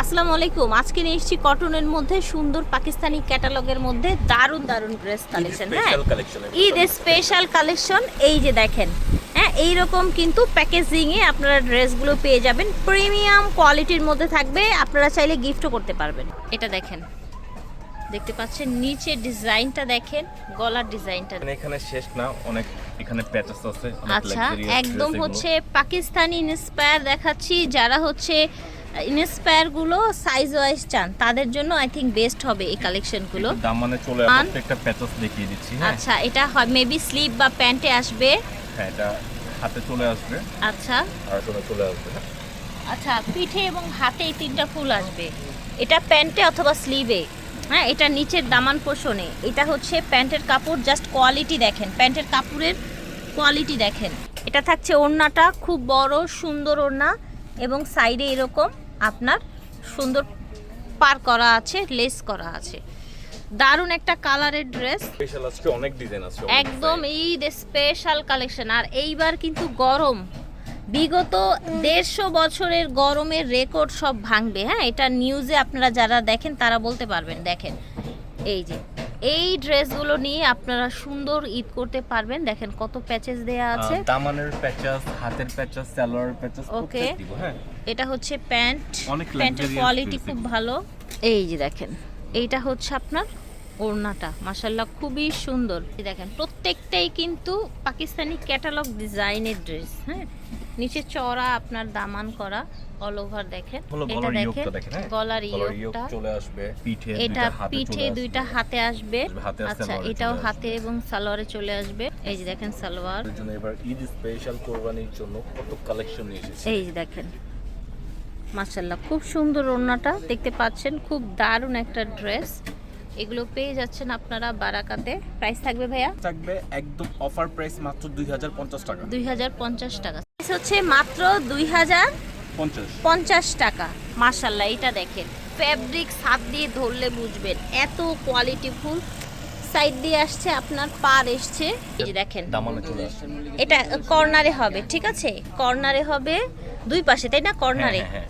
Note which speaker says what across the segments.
Speaker 1: আসসালামু আলাইকুম। আজকে নিয়ে এসেছি কটনের মধ্যে সুন্দর পাকিস্তানি ক্যাটালগের মধ্যে দারুণ দারুণ ড্রেস কালেকশন। হ্যাঁ, ঈদ স্পেশাল কালেকশন। এই যে দেখেন, হ্যাঁ এইরকম কিন্তু প্যাকেজিংয়ে আপনারা ড্রেসগুলো পেয়ে যাবেন, প্রিমিয়াম কোয়ালিটির মধ্যে থাকবে। আপনারা চাইলে গিফটও করতে পারবেন। এটা দেখেন, দেখতে পাচ্ছেন নিচে ডিজাইনটা দেখেন, গলার ডিজাইনটা
Speaker 2: এখানে শেষ না, অনেক এখানে প্যাচেস আছে।
Speaker 1: আচ্ছা, একদম হচ্ছে পাকিস্তানি ইন্সপায়ার দেখাচ্ছি। যারা হচ্ছে ইন্সপায়ার গুলো সাইজ ওয়াইজ চান তাদের জন্য আই থিংক বেস্ট হবে এই কালেকশনগুলো।
Speaker 2: দাম মানে চলে আসবে, প্রত্যেকটা প্যাচেস দেখিয়ে দিচ্ছি।
Speaker 1: আচ্ছা, এটা হয় মেবি স্লিভ বা প্যান্টে আসবে।
Speaker 2: হ্যাঁ, এটা হাতে চলে আসবে।
Speaker 1: আচ্ছা,
Speaker 2: আর চলে আসবে।
Speaker 1: আচ্ছা, পিঠে এবং হাতে এই তিনটা ফুল আসবে। এটা প্যান্টে অথবা স্লিভে। হ্যাঁ, এটা নিচের দামান পোষণে। এটা হচ্ছে প্যান্টের কাপড়, জাস্ট কোয়ালিটি দেখেন, প্যান্টের কাপড়ের কোয়ালিটি দেখেন। এটা থাকছে ওড়নাটা, খুব বড় সুন্দর ওড়না এবং সাইডে এরকম আপনার সুন্দর পার করা আছে, লেস করা আছে। দারুণ একটা কালারের ড্রেস,
Speaker 2: স্পেশাল আজকে অনেক ডিজাইন আছে,
Speaker 1: একদম ঈদ স্পেশাল কালেকশন। আর এইবার কিন্তু গরম, বিগত 150 বছরের গরমের রেকর্ড সব ভাঙবে। হ্যাঁ, এটা নিউজে আপনারা যারা দেখেন তারা বলতে পারবেন। দেখেন এই যে এই ড্রেসগুলো নিয়ে আপনারা সুন্দর ঈদ করতে পারবেন। দেখেন কত প্যাচেস দেয়া আছে,
Speaker 2: দামানের প্যাচেস, হাতের প্যাচেস, সালোয়ার প্যাচেস
Speaker 1: ওকে।
Speaker 2: দিব। হ্যাঁ,
Speaker 1: এটা হচ্ছে প্যান্ট,
Speaker 2: অনেক
Speaker 1: প্যান্টের
Speaker 2: luxurious
Speaker 1: কোয়ালিটি
Speaker 2: dress
Speaker 1: খুব
Speaker 2: এগুলো।
Speaker 1: ভালো। এই যে দেখেন, এইটা হচ্ছে আপনার ওড়নাটা, মাশাআল্লাহ খুবই সুন্দর। এই দেখেন প্রত্যেকটাই কিন্তু পাকিস্তানি ক্যাটালগ ডিজাইনের ড্রেস। হ্যাঁ, নিচে চড়া আপনার দামান করা অল ওভার। দেখেন এটা দেখেন, গলার ইয়োগটা
Speaker 2: চলে আসবে, পিঠে
Speaker 1: এটা পিঠে দুইটা হাতে আসবে।
Speaker 2: হাতে আর
Speaker 1: আচ্ছা,
Speaker 2: সালোয়ারে
Speaker 1: এটাও
Speaker 2: চলে
Speaker 1: হাতে এবং সালোয়ারে চলে আসবে। এই যে দেখেন সালোয়ার।
Speaker 2: এর জন্য এবার ঈদ স্পেশাল কোরবানির জন্য কত কালেকশন নিয়ে এসেছি।
Speaker 1: এই যে দেখেন মাশাআল্লাহ খুব সুন্দর ওড়নাটা দেখতে পাচ্ছেন, খুব দারুণ একটা ড্রেস। এগুলো পেয়ে যাচ্ছেন আপনারা বারাকাতে। প্রাইস থাকবে ভাইয়া,
Speaker 3: থাকবে একদম অফার প্রাইস মাত্র 2050 টাকা।
Speaker 1: 2050 টাকা। প্রাইস হচ্ছে মাত্র 2050 টাকা। মাশাআল্লাহ এটা দেখেন, ফেব্রিক্স হাত দিয়ে ধরলে বুঝবেন এত কোয়ালিটিফুল। সাইড দিয়ে আসছে আপনার পার এসছে। এই যে দেখেন
Speaker 2: দামানে চলে আসবে।
Speaker 1: এটা কর্নারে হবে, ঠিক আছে, কর্নারে হবে দুই পাশে, তাই না? কর্নারে।
Speaker 2: হ্যাঁ,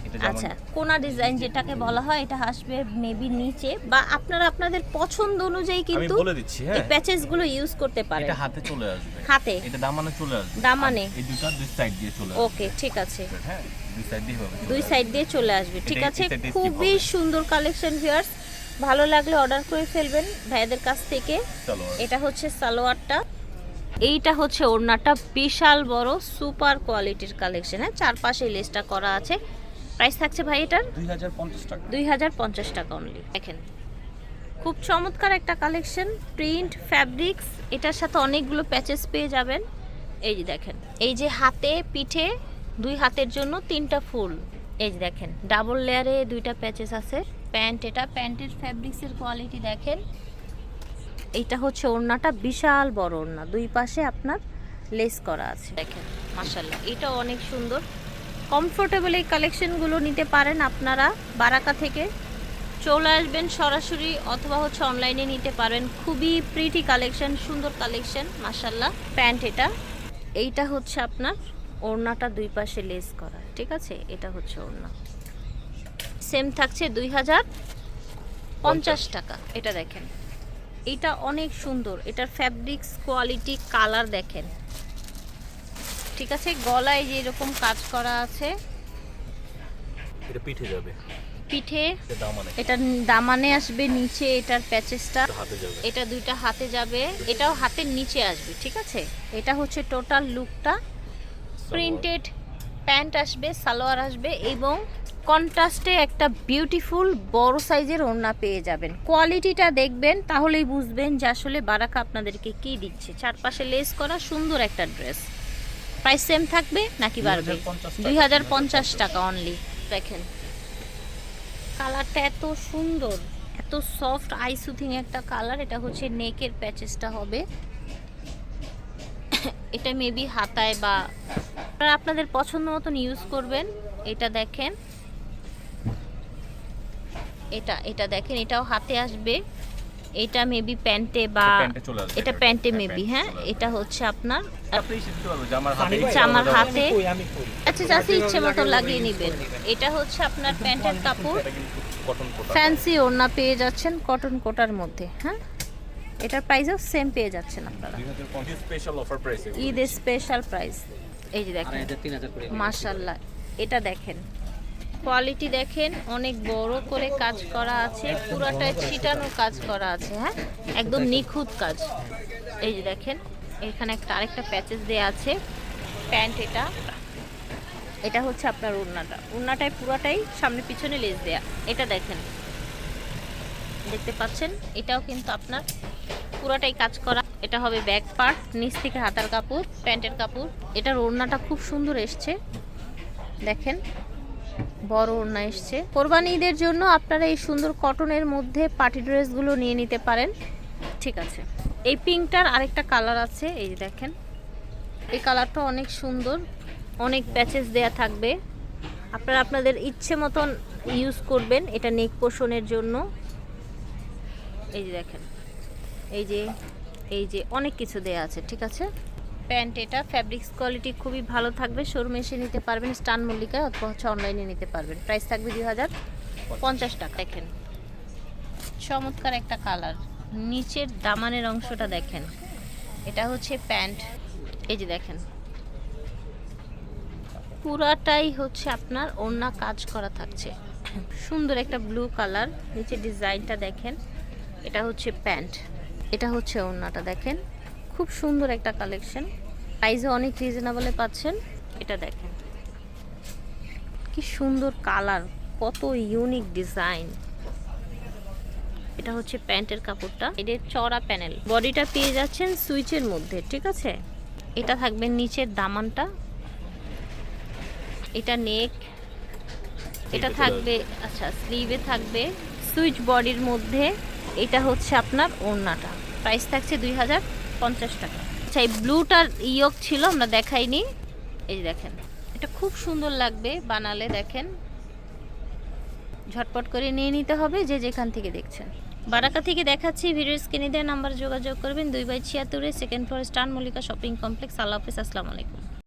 Speaker 2: এটা
Speaker 1: আচ্ছা, কোনা ডিজাইন যেটাকে বলা হয় এটা আসবে মেবি নিচে, বা আপনারা আপনাদের পছন্দ অনুযায়ী
Speaker 2: আমি
Speaker 1: কিন্তু
Speaker 2: বলে দিচ্ছি।
Speaker 1: এই
Speaker 2: হ্যাঁ,
Speaker 1: প্যাচেস গুলো ইউজ করতে পারেন।
Speaker 2: এটা হাতে চলে আসবে,
Speaker 1: হাতে,
Speaker 2: এটা দামানে চলে আসবে,
Speaker 1: দামানে।
Speaker 2: এই দুটো দুই সাইড দিয়ে চলে আসবে।
Speaker 1: ওকে, ঠিক আছে,
Speaker 2: হ্যাঁ, দুই সাইড দিয়ে হবে,
Speaker 1: দুই সাইড দিয়ে চলে আসবে, ঠিক
Speaker 2: এটা-
Speaker 1: আছে।
Speaker 2: এটা দেখতে
Speaker 1: খুবই
Speaker 2: হবে।
Speaker 1: সুন্দর কালেকশন ভিউয়ার্স, ভালো লাগলে অর্ডার করে ফেলবেন ভাইয়াদের কাছ থেকে।
Speaker 2: চলো।
Speaker 1: এটা হচ্ছে সালোয়ারটা, এইটা হচ্ছে ওড়নাটা, বিশাল বড় সুপার কোয়ালিটির কালেকশন। হ্যাঁ, চারপাশে লেসটা করা আছে। প্রাইস থাকছে ভাই এটার
Speaker 3: 2050 টাকা।
Speaker 1: 2050 টাকা অনলি। দেখেন খুব চমৎকার একটা কালেকশন, প্রিন্ট ফ্যাব্রিক্স, এটার সাথে অনেকগুলো প্যাচেস পেয়ে যাবেন। এই যে দেখেন, এই যে হাতে পিঠে দুই হাতের জন্য তিনটা ফুল। এই যে দেখেন ডাবল লেয়ারে দুইটা প্যাচেস আছে। প্যান্ট, এটা প্যান্টের ফ্যাব্রিক্সের কোয়ালিটি দেখেন। এইটা হচ্ছে ওড়নাটা, বিশাল বড় ওড়না, দুই পাশে আপনার লেস করা আছে। দেখেন মাশাআল্লাহ এটাও অনেক সুন্দর। কমফোর্টেবল এই কালেকশনগুলো নিতে পারেন আপনারা বারাকা থেকে। চলে আসবেন সরাসরি অথবা হচ্ছে অনলাইনে নিতে পারেন। খুবই প্রিটি কালেকশন, সুন্দর কালেকশন মাশাআল্লাহ। প্যান্ট এটা, এইটা হচ্ছে আপনার ওড়নাটা, দুই পাশে লেস করা, ঠিক আছে। এটা হচ্ছে ওড়না, সেম থাকছে 2050 টাকা। এটা দেখেন, এটা অনেক সুন্দর, এটার ফ্যাব্রিক্স কোয়ালিটি কালার দেখেন, ঠিক আছে। গলায় যে এরকম কাজ করা আছে,
Speaker 2: এটা পিঠে যাবে,
Speaker 1: পিঠে
Speaker 2: এটা দামানে,
Speaker 1: এটা দামানে আসবে, নিচে এটার প্যাচেসটা,
Speaker 2: হাতে যাবে,
Speaker 1: এটা দুইটা হাতে যাবে, এটাও হাতের নিচে আসবে, ঠিক আছে। এটা হচ্ছে টোটাল লুকটা। প্রিন্টেড প্যান্ট আসবে, সালোয়ার আসবে এবং কন্ট্রাস্টে একটা বিউটিফুল বড় সাইজের ওড়না পেয়ে যাবেন। কোয়ালিটিটা দেখবেন তাহলেই বুঝবেন যে আসলে বারাকা আপনাদেরকে কি দিচ্ছে। চারপাশে লেস করা সুন্দর একটা ড্রেস। প্রাইস সেম থাকবে নাকি বাড়বে? 2050 টাকা অনলি। দেখেন কালারটা এত সুন্দর, এত সফট আই সুথিং একটা কালার। এটা হচ্ছে নেকের প্যাচেসটা হবে, এটা মেবি হাতায় বা আপনারা আপনাদের পছন্দ মতন ইউজ করবেন। এটা দেখেন, এটা দেখেন, এটাও হাতে আসবে, এটা মেবি প্যান্টে বা
Speaker 3: প্যান্টে চলে আসবে
Speaker 1: এটা
Speaker 3: এটা।
Speaker 1: প্যান্টে
Speaker 3: হ্যাঁ,
Speaker 1: মেবি,
Speaker 3: প্যান্টে
Speaker 1: হ্যাঁ
Speaker 3: চলে আসবে।
Speaker 1: এটা হচ্ছে আপনার
Speaker 3: আপনি শিখতে পারবেন যে আমার হাতে
Speaker 1: আচ্ছা, আমার হাতে আচ্ছা চাষি ইচ্ছে মতো লাগিয়ে নেবেন। এটা হচ্ছে আপনার প্যান্টের কাপড়,
Speaker 2: এটা কিন্তু কটন কোটা।
Speaker 1: ফ্যান্সি ওড়না পেয়ে যাচ্ছেন কটন কোটার মধ্যে। হ্যাঁ, এটার প্রাইসও সেম পেয়ে যাচ্ছেন আপনারা,
Speaker 3: 2050 special offer price.
Speaker 1: Eid special price. এই যে দেখেন মাশাআল্লাহ, এটা দেখেন কোয়ালিটি দেখেন, অনেক বড় করে কাজ করা আছে, পুরাটাই ছিটানো কাজ করা আছে। হ্যাঁ, একদম নিখুঁত কাজ। এই যে দেখেন এখানে একটা আরেকটা প্যাচেস দেয়া আছে। প্যান্ট এটা, এটা হচ্ছে আপনার ওড়নাটা, ওড়নাটাই পুরাটাই সামনে পিছনে লেস দেয়া। এটা দেখেন, দেখতে পাচ্ছেন এটাও কিন্তু আপনার পুরাটাই কাজ করা। এটা হবে ব্যাক পার্ট, নিচ থেকে হাতার কাপড়, প্যান্টের কাপড়। এটার ওড়নাটা খুব সুন্দর এসছে, দেখেন বড় ওড়না এসছে। কোরবানি ঈদের জন্য আপনারা এই সুন্দর কটনের মধ্যে পার্টি ড্রেসগুলো নিয়ে নিতে পারেন। ঠিক আছে, এই পিঙ্কটার আরেকটা কালার আছে, এই যে দেখেন এই কালারটা অনেক সুন্দর, অনেক প্যাচেস দেয়া থাকবে, আপনারা আপনাদের ইচ্ছে মতন ইউজ করবেন। এটা নেক পোষণের জন্য। এই যে দেখেন, এই যে অনেক কিছু দেয়া আছে। ঠিক আছে, প্যান্ট এটা ফ্যাব্রিক্স কোয়ালিটি খুবই ভালো থাকবে, শোরুমে এসে নিতে পারবেন স্টান মল্লিকায়, অথবা হচ্ছে অনলাইনে নিতে পারবেন। প্রাইস থাকবে 2050 টাকা। দেখেন চমৎকার একটা কালার, নিচের দামানের অংশটা দেখেন, এটা হচ্ছে প্যান্ট। এই যে দেখেন পুরাটাই হচ্ছে আপনার ওড়না কাজ করা থাকছে, সুন্দর একটা ব্লু কালার। নিচে ডিজাইনটা দেখেন, এটা হচ্ছে প্যান্ট, এটা হচ্ছে ওড়নাটা দেখেন, খুব সুন্দর একটা কালেকশন, প্রাইসও অনেক রিজনেবলে পাচ্ছেন। এটা দেখেন কি সুন্দর কালার, কত ইউনিক ডিজাইন। এটা হচ্ছে প্যান্টের কাপড়টা, এটা চড়া প্যানেল, বডিটা পেয়ে যাচ্ছেন সুইচের মধ্যে। ঠিক আছে, এটা থাকবে নিচের দামানটা, এটা নেক, এটা থাকবে আচ্ছা স্লিভে থাকবে সুইচ বডির মধ্যে। এটা হচ্ছে আপনার ওড়নাটা, প্রাইস থাকছে 2050 টাকা। আচ্ছা এই ব্লুটার ইয়ক ছিল আমরা দেখাইনি, এই যে দেখেন এটা খুব সুন্দর লাগবে বানালে। দেখেন ঝটপট করে নিয়ে নিতে হবে যে যেখান থেকে দেখছেন। বারাকা থেকে দেখাচ্ছি, ভিডিও স্ক্রিনে দেওয়া নাম্বার যোগাযোগ করবেন। 2/76 সেকেন্ড ফ্লোর স্টান মল্লিকা শপিং কমপ্লেক্স। আল্লাহ হাফেজ, আসসালামু আলাইকুম।